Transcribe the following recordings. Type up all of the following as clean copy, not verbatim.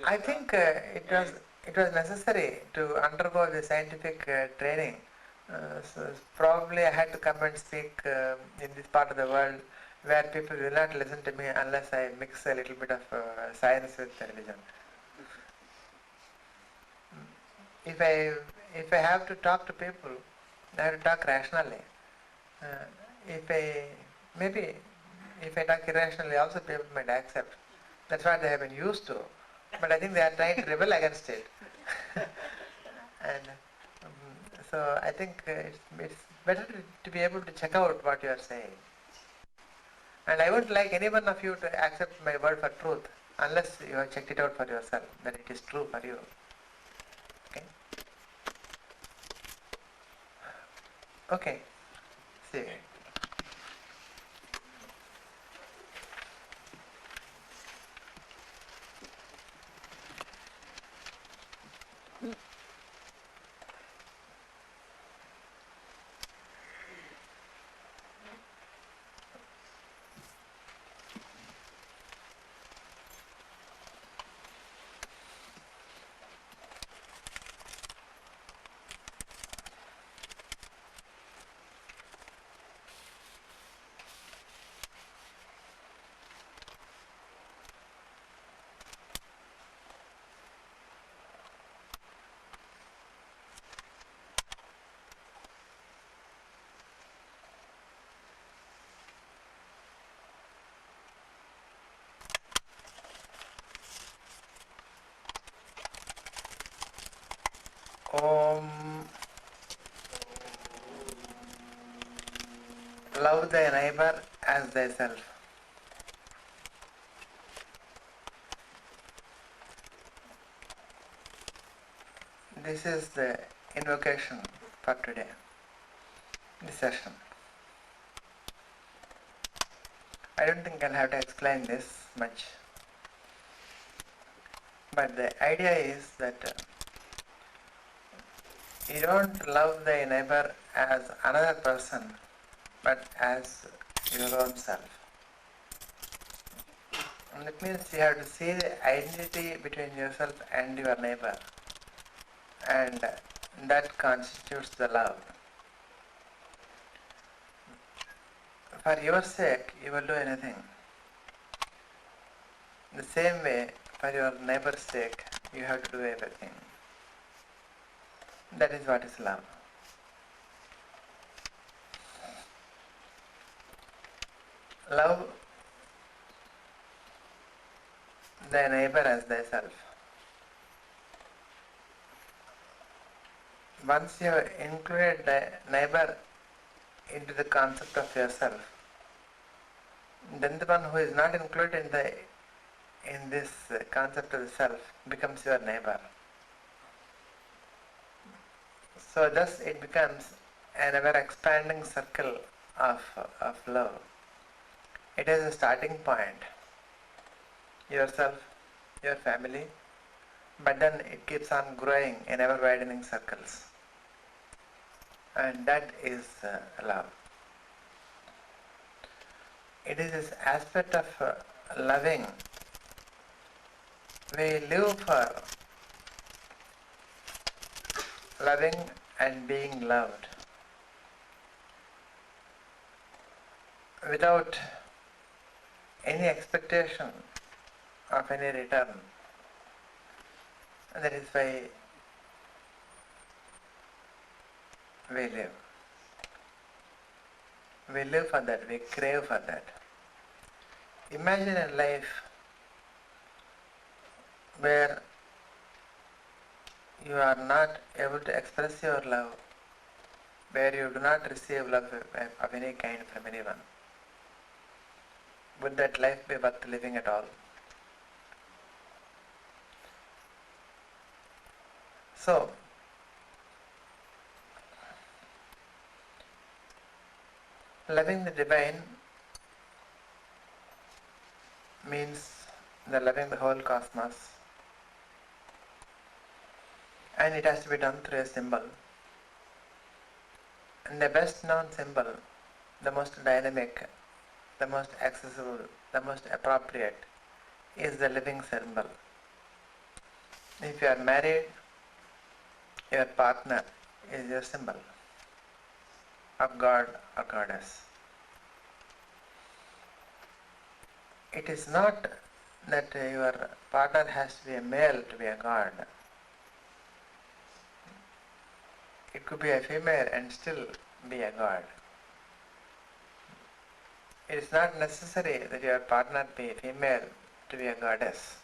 I think it was necessary to undergo the scientific training. So probably I had to come and speak in this part of the world where people will not listen to me unless I mix a little bit of science with religion. If I have to talk to people, I have to talk rationally. Uh, if I maybe if I talk irrationally, also people might accept. That's what they have been used to. But I think they are trying to rebel against it. And so I think it's better to be able to check out what you are saying. And I wouldn't like any one of you to accept my word for truth unless you have checked it out for yourself, that it is true for you. Okay? Okay. See. Om. Love thy neighbor as thyself. This is the invocation for today, this session. I don't think I'll have to explain this much. But the idea is that you don't love thy neighbor as another person, but as your own self. And that means you have to see the identity between yourself and your neighbor, and that constitutes the love. For your sake, you will do anything. The same way, for your neighbor's sake, you have to do everything. That is what is love. Love thy neighbor as thyself. Once you have included the neighbor into the concept of yourself, then the one who is not included in this concept of the self becomes your neighbor. So thus it becomes an ever-expanding circle of love. It is a starting point, yourself, your family, but then it keeps on growing in ever-widening circles. And that is love. It is this aspect of loving. We live for loving and being loved without any expectation of any return. And that is why we live. We live for that, we crave for that. Imagine a life where you are not able to express your love, where you do not receive love of any kind from anyone. Would that life be worth living at all? So, loving the divine means the loving the whole cosmos, and it has to be done through a symbol. And the best known symbol, the most dynamic, the most accessible, the most appropriate is the living symbol. If you are married, your partner is your symbol of God or Goddess. It is not that your partner has to be a male to be a God. It could be a female and still be a God. It is not necessary that your partner be a female to be a goddess.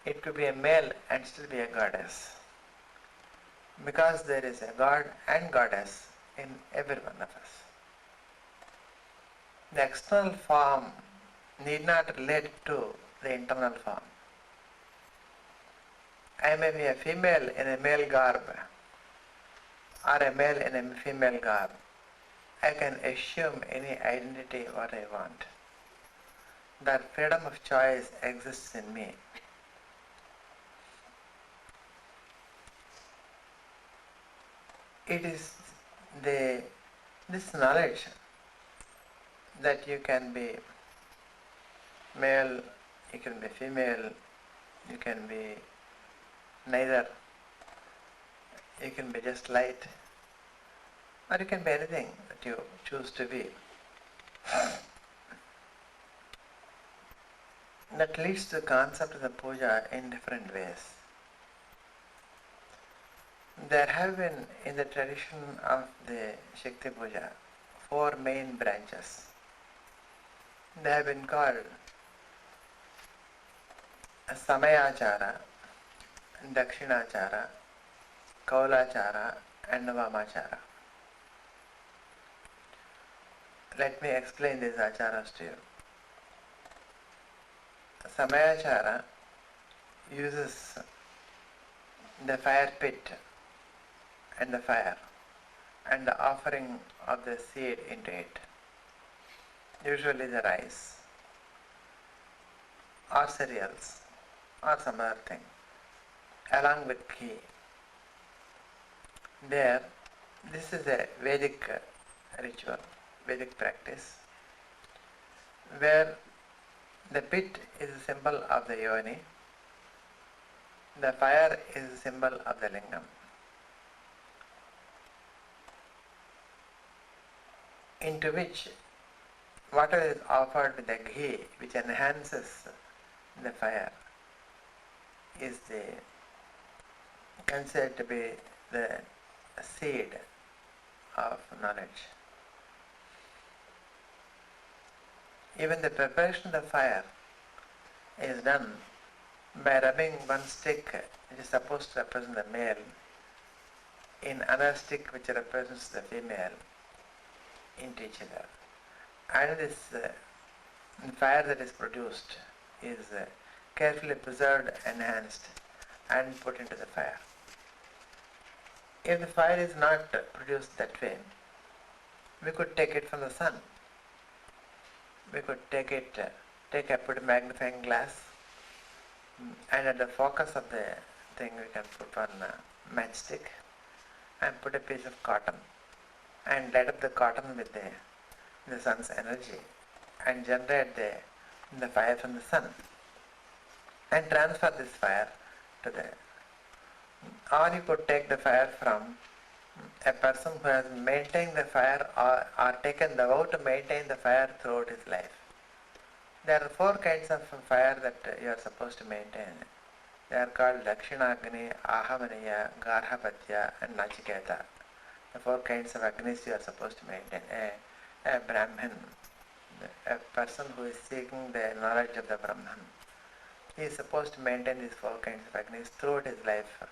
It could be a male and still be a goddess. Because there is a God and Goddess in every one of us. The external form need not relate to the internal form. I may be a female in a male garb or a male in a female garb. I can assume any identity what I want. That freedom of choice exists in me. It is this knowledge that you can be male, you can be female, you can be neither, you can be just light, or you can be anything that you choose to be. That leads to the concept of the puja in different ways. There have been, in the tradition of the Shakti Puja, 4 main branches. They have been called Samayachara, Dakshinachara, Kaulachara and Vamachara. Let me explain these acharas to you. Samayachara uses the fire pit and the fire and the offering of the seed into it, usually the rice or cereals or some other thing, along with ghee. This is a Vedic ritual, Vedic practice, where the pit is a symbol of the yoni, the fire is a symbol of the lingam. Into which water is offered with the ghee, which enhances the fire, is considered to be the seed of knowledge. Even the preparation of the fire is done by rubbing one stick, which is supposed to represent the male, in another stick which represents the female, into each other. And this fire that is produced is carefully preserved, enhanced and put into the fire. If the fire is not produced that way, we could take it from the sun. We could put a magnifying glass, and at the focus of the thing we can put one matchstick and put a piece of cotton and light up the cotton with the sun's energy and generate the fire from the sun and transfer this fire to the... Or you could take the fire from a person who has maintained the fire or taken the vow to maintain the fire throughout his life. There are 4 kinds of fire that you are supposed to maintain. They are called Dakshinagni, Ahamaniya, Garhapatya and Nachiketa. The 4 kinds of agnis you are supposed to maintain. A Brahmin, a person who is seeking the knowledge of the Brahman, he is supposed to maintain these 4 kinds of agnis throughout his life.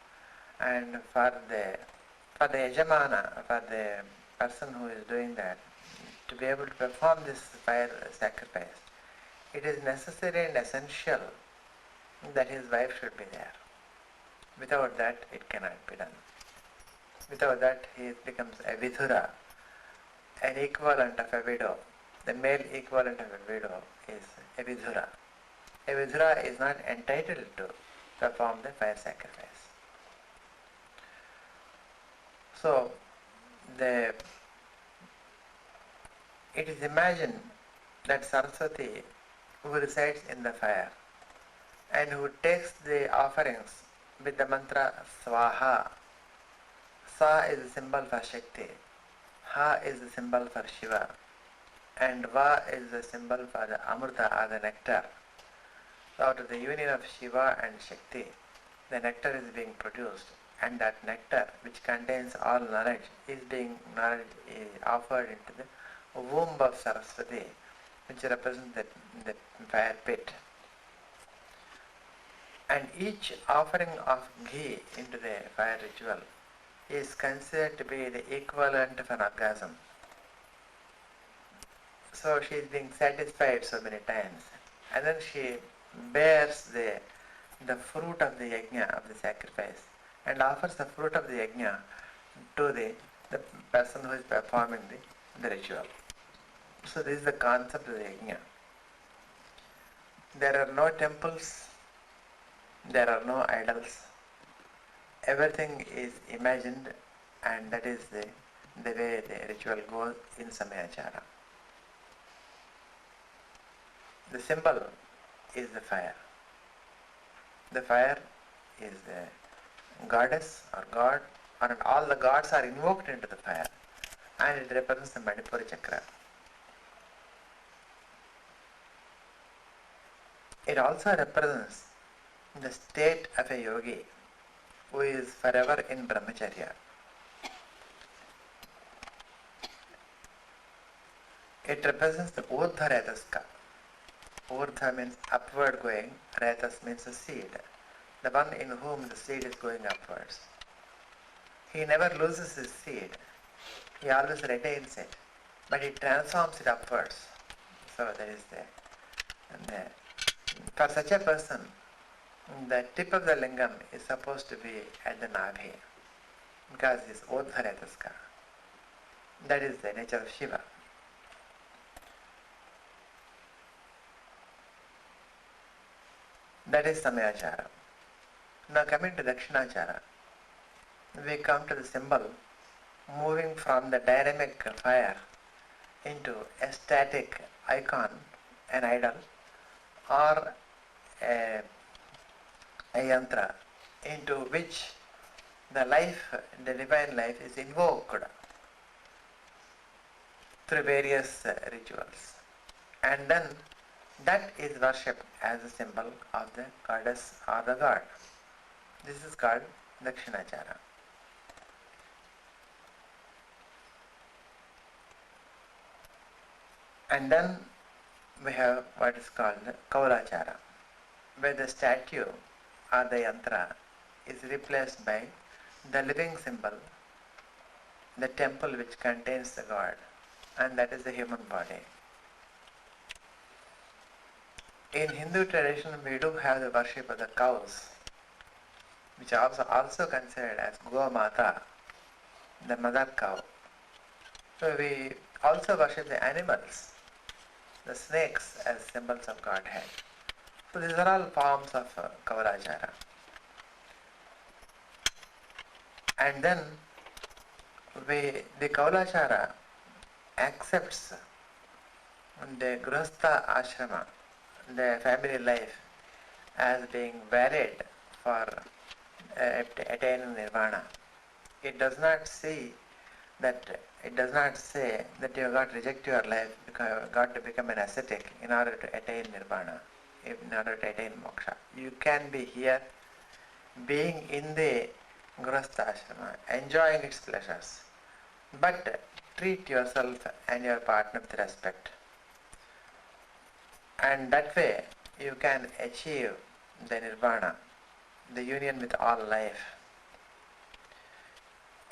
And for the yajamana, for the person who is doing that, to be able to perform this fire sacrifice, it is necessary and essential that his wife should be there. Without that, it cannot be done. Without that, he becomes a vidura, an equivalent of a widow. The male equivalent of a widow is a vidura. A vidura is not entitled to perform the fire sacrifice. So, it is imagined that Saraswati, who resides in the fire and who takes the offerings with the mantra Swaha. Sa is the symbol for Shakti, Ha is the symbol for Shiva, and Va is the symbol for the Amrita or the nectar. So out of the union of Shiva and Shakti, the nectar is being produced, and that nectar, which contains all knowledge, is offered into the womb of Saraswati, which represents the fire pit. And each offering of ghee into the fire ritual is considered to be the equivalent of an orgasm. So she is being satisfied so many times, and then she bears the fruit of the yajna, of the sacrifice, and offers the fruit of the yajna to the person who is performing the ritual. So this is the concept of the yajna. There are no temples, there are no idols. Everything is imagined, and that is the way the ritual goes in Samayachara. The symbol is the fire. The fire is the goddess or god, and all the gods are invoked into the fire, and it represents the Manipura chakra. It also represents the state of a yogi who is forever in brahmacharya. It represents the urdhva retaska. Urdhva means upward going, retas means a seed, the one in whom the seed is going upwards. He never loses his seed, he always retains it, but he transforms it upwards. So that is for such a person, the tip of the lingam is supposed to be at the nabhi, because it is urdhva retaska. That is the nature of Shiva. That is Samayachara. Now coming to Dakshinachara, we come to the symbol moving from the dynamic fire into a static icon, an idol, or a yantra, into which the life, the divine life is invoked through various rituals. And then that is worshipped as a symbol of the goddess or the god. This is called Dakshinachara. And then we have what is called the Kaulachara, where the statue or the yantra is replaced by the living symbol, the temple which contains the god, and that is the human body. In Hindu tradition, we do have the worship of the cows, which are also considered as Gomata, the mother cow. So we also worship the animals, the snakes, as symbols of Godhead. So these are all forms of Kaulachara. And then the Kaulachara accepts the Grihastha ashrama, the family life, as being valid for attaining nirvana. It does not say that you have got to reject your life because you have got to become an ascetic in order to attain nirvana, in order to attain moksha. You can be here, being in the Grihastha ashrama, enjoying its pleasures, but treat yourself and your partner with respect. And that way you can achieve the nirvana, the union with all life.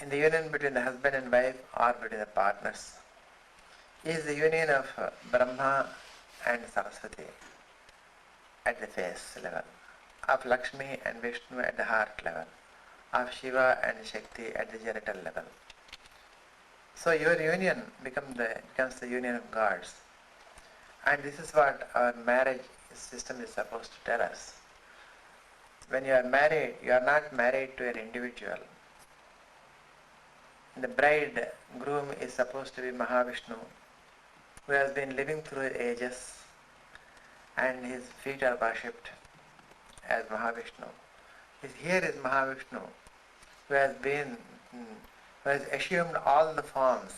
In the union between the husband and wife or between the partners is the union of Brahma and Saraswati at the face level, of Lakshmi and Vishnu at the heart level, of Shiva and Shakti at the genital level. So your union becomes the union of gods. And this is what our marriage system is supposed to tell us. When you are married, you are not married to an individual. The bridegroom is supposed to be Mahavishnu, who has been living through ages, and his feet are worshipped as Mahavishnu. Here is Mahavishnu, who has been, who has assumed all the forms.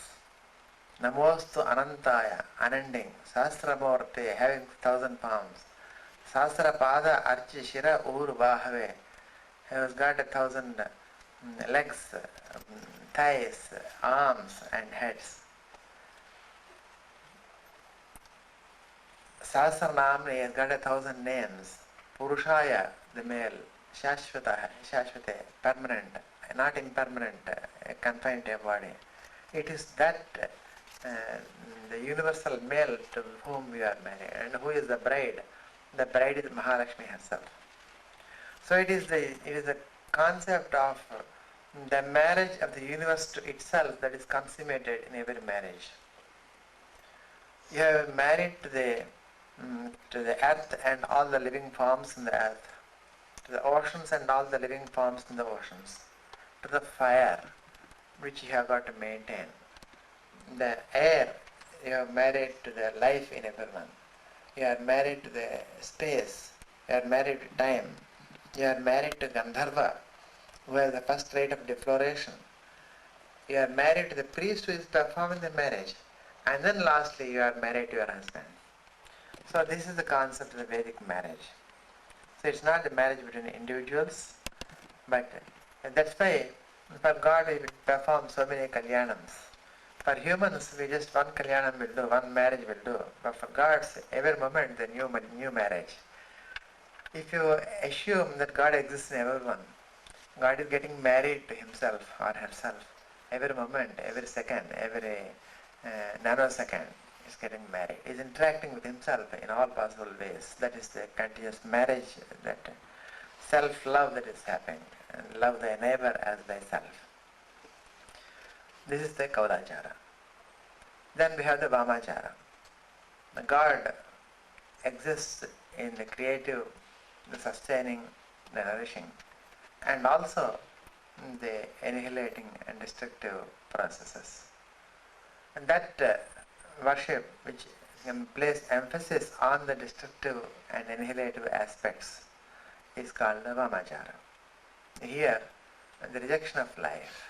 Namostu Anantaya, unending, Sahasramurti, having 1,000 palms. Sahasrapada Archi Shira Ur Bahave, he has got 1,000 legs, thighs, arms and heads. Sahasranamni, he has got 1,000 names. Purushaya, the male, Shashvate, permanent, not impermanent, confined to a body. It is that the universal male to whom we are married. And who is the bride? The bride is Mahalakshmi herself. So it is the concept of the marriage of the universe to itself that is consummated in every marriage. You are married to the earth and all the living forms in the earth, to the oceans and all the living forms in the oceans, to the fire which you have got to maintain, the air, you are married to the life in everyone, you are married to the space, you are married to time, you are married to Gandharva, who has the first rite of defloration, you are married to the priest who is performing the marriage, and then lastly you are married to your husband. So this is the concept of the Vedic marriage. So it's not the marriage between individuals, but that's why for God we perform so many kalyanams. For humans, we just one kalyanam will do, one marriage will do. But for gods, every moment the new marriage. If you assume that God exists in everyone, God is getting married to himself or herself. Every moment, every second, every nanosecond is getting married. Is interacting with himself in all possible ways. That is the continuous marriage, that self-love that is happening. And love thy neighbor as thyself. This is the Kaulachara. Then we have the Vamachara. The God exists in the creative, the sustaining, the nourishing, and also the annihilating and destructive processes. And that worship, which can place emphasis on the destructive and annihilative aspects, is called the Vamachara. Here, the rejection of life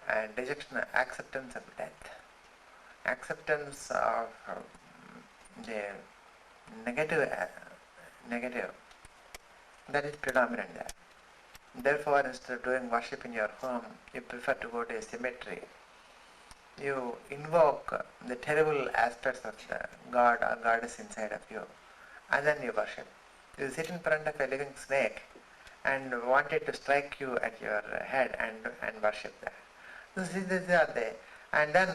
and rejection, acceptance of death, acceptance of the negative, that is predominant there. Therefore, instead of doing worship in your home, you prefer to go to a cemetery. You invoke the terrible aspects of the God or goddess inside of you, and then you worship. You sit in front of a living snake and want it to strike you at your head and worship that. These are the, and then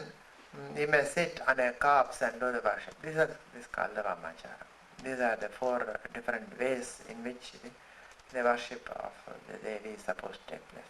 you may sit on a corpse and do the worship. This is called the Vamachara. These are the 4 different ways in which the worship of the Devi is supposed to take place.